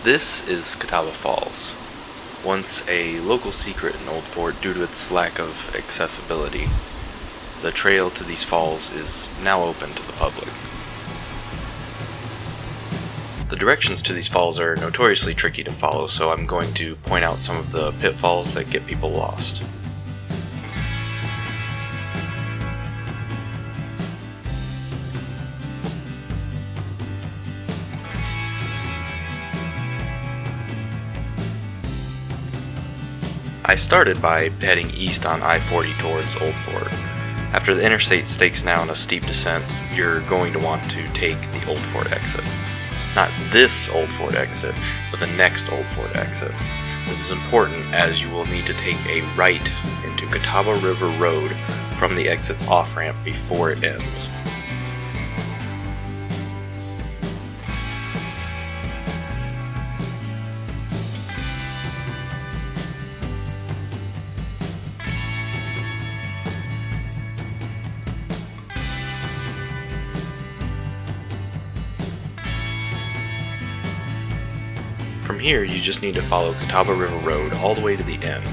This is Catawba Falls, once a local secret in Old Fort due to its lack of accessibility. The trail to these falls is now open to the public. The directions to these falls are notoriously tricky to follow, so I'm going to point out some of the pitfalls that get people lost. I started by heading east on I-40 towards Old Fort. After the interstate stakes down a steep descent, you're going to want to take the Old Fort exit. Not this Old Fort exit, but the next Old Fort exit. This is important as you will need to take a right into Catawba River Road from the exit's off-ramp before it ends. From here, you just need to follow Catawba River Road all the way to the end,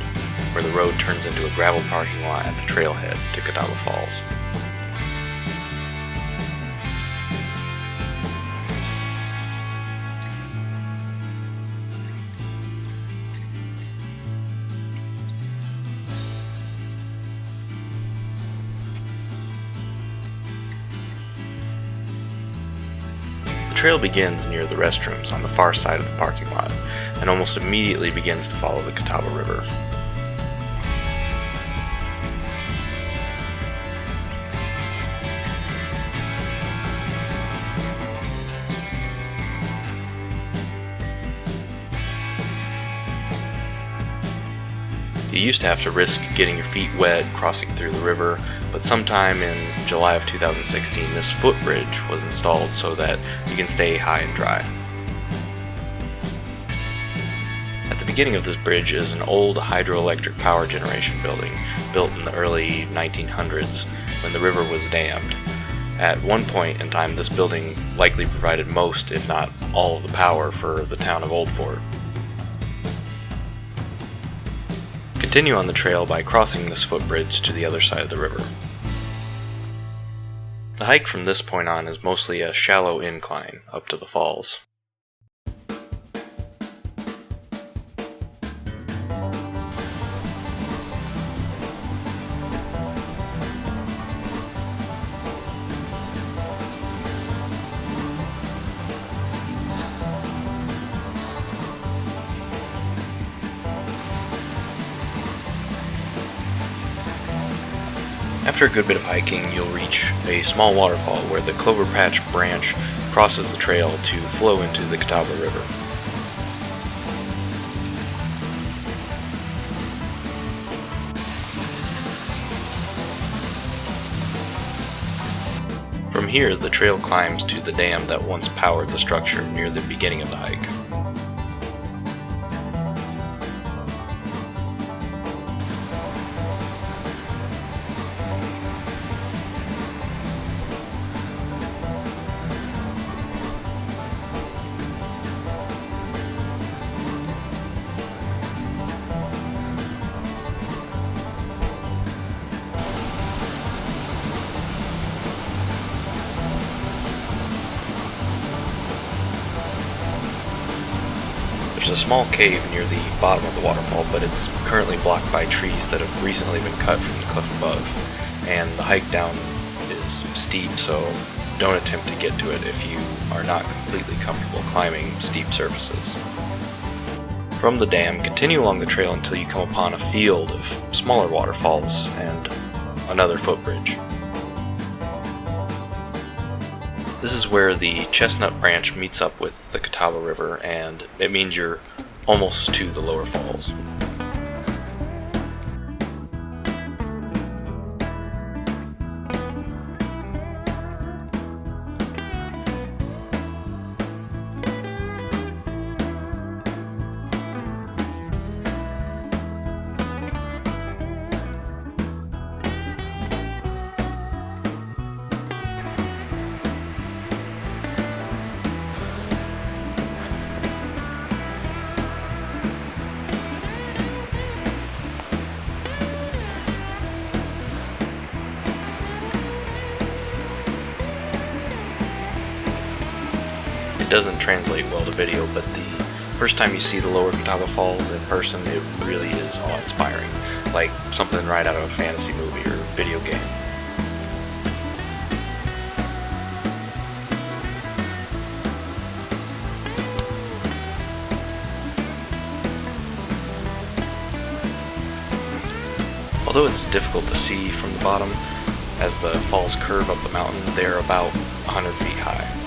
where the road turns into a gravel parking lot at the trailhead to Catawba Falls. The trail begins near the restrooms on the far side of the parking lot, and almost immediately begins to follow the Catawba River. You used to have to risk getting your feet wet crossing through the river, but sometime in July of 2016 this footbridge was installed so that you can stay high and dry. At the beginning of this bridge is an old hydroelectric power generation building built in the early 1900s when the river was dammed. At one point in time, this building likely provided most, if not all, of the power for the town of Old Fort. Continue on the trail by crossing this footbridge to the other side of the river. The hike from this point on is mostly a shallow incline up to the falls. After a good bit of hiking, you'll reach a small waterfall where the Clover Patch branch crosses the trail to flow into the Catawba River. From here, the trail climbs to the dam that once powered the structure near the beginning of the hike. There's a small cave near the bottom of the waterfall, but it's currently blocked by trees that have recently been cut from the cliff above, and the hike down is steep, so don't attempt to get to it if you are not completely comfortable climbing steep surfaces. From the dam, continue along the trail until you come upon a field of smaller waterfalls and another footbridge. This is where the Chestnut Branch meets up with the Catawba River, and it means you're almost to the lower falls. doesn't translate well to video, but the first time you see the Lower Catawba Falls in person, it really is awe-inspiring, like something right out of a fantasy movie or video game. Although it's difficult to see from the bottom, as the falls curve up the mountain, they're about 100 feet high.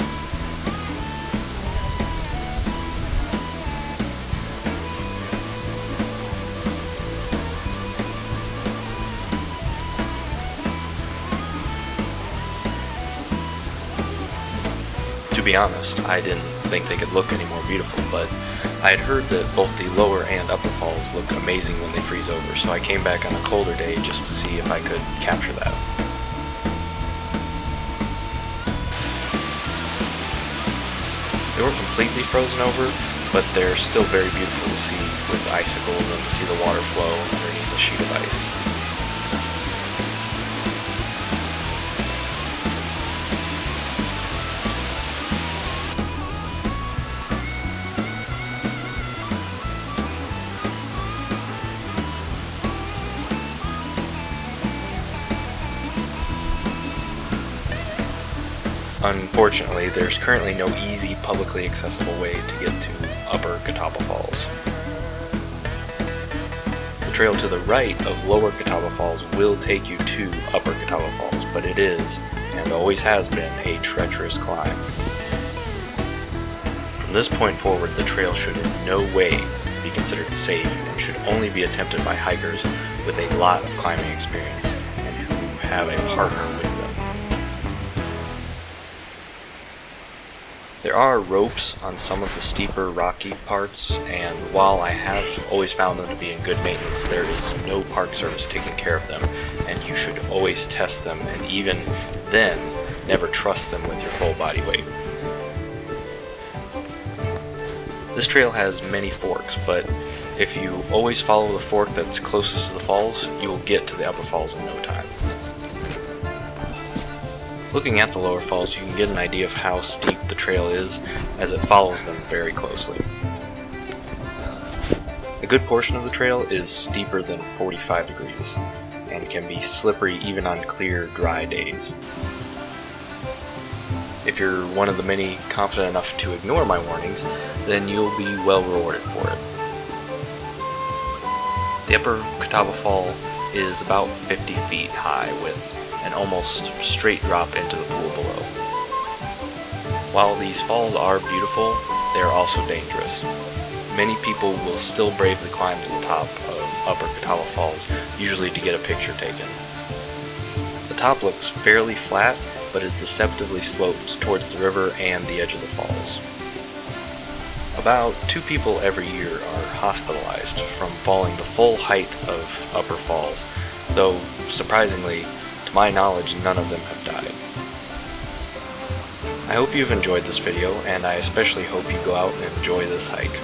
To be honest, I didn't think they could look any more beautiful, but I had heard that both the lower and upper falls look amazing when they freeze over, so I came back on a colder day just to see if I could capture that. They weren't completely frozen over, but they're still very beautiful to see with icicles and to see the water flow underneath a sheet of ice. Unfortunately, there's currently no easy, publicly accessible way to get to Upper Catawba Falls. The trail to the right of Lower Catawba Falls will take you to Upper Catawba Falls, but it is, and always has been, a treacherous climb. From this point forward, the trail should in no way be considered safe and should only be attempted by hikers with a lot of climbing experience and who have a partner with them. There are ropes on some of the steeper rocky parts, and while I have always found them to be in good maintenance, there is no Park Service taking care of them, and you should always test them, and even then, never trust them with your full body weight. This trail has many forks, but if you always follow the fork that's closest to the falls, you will get to the upper falls in no time. Looking at the lower falls, you can get an idea of how steep the trail is as it follows them very closely. A good portion of the trail is steeper than 45 degrees and can be slippery even on clear, dry days. If you're one of the many confident enough to ignore my warnings, then you'll be well rewarded for it. The Upper Catawba Fall is about 50 feet high with an almost straight drop into the pool below. While these falls are beautiful, they are also dangerous. Many people will still bravely climb to the top of Upper Catawba Falls, usually to get a picture taken. The top looks fairly flat, but is deceptively sloped towards the river and the edge of the falls. About 2 people every year are hospitalized from falling the full height of Upper Falls, though surprisingly, to my knowledge, none of them have died. I hope you've enjoyed this video, and I especially hope you go out and enjoy this hike.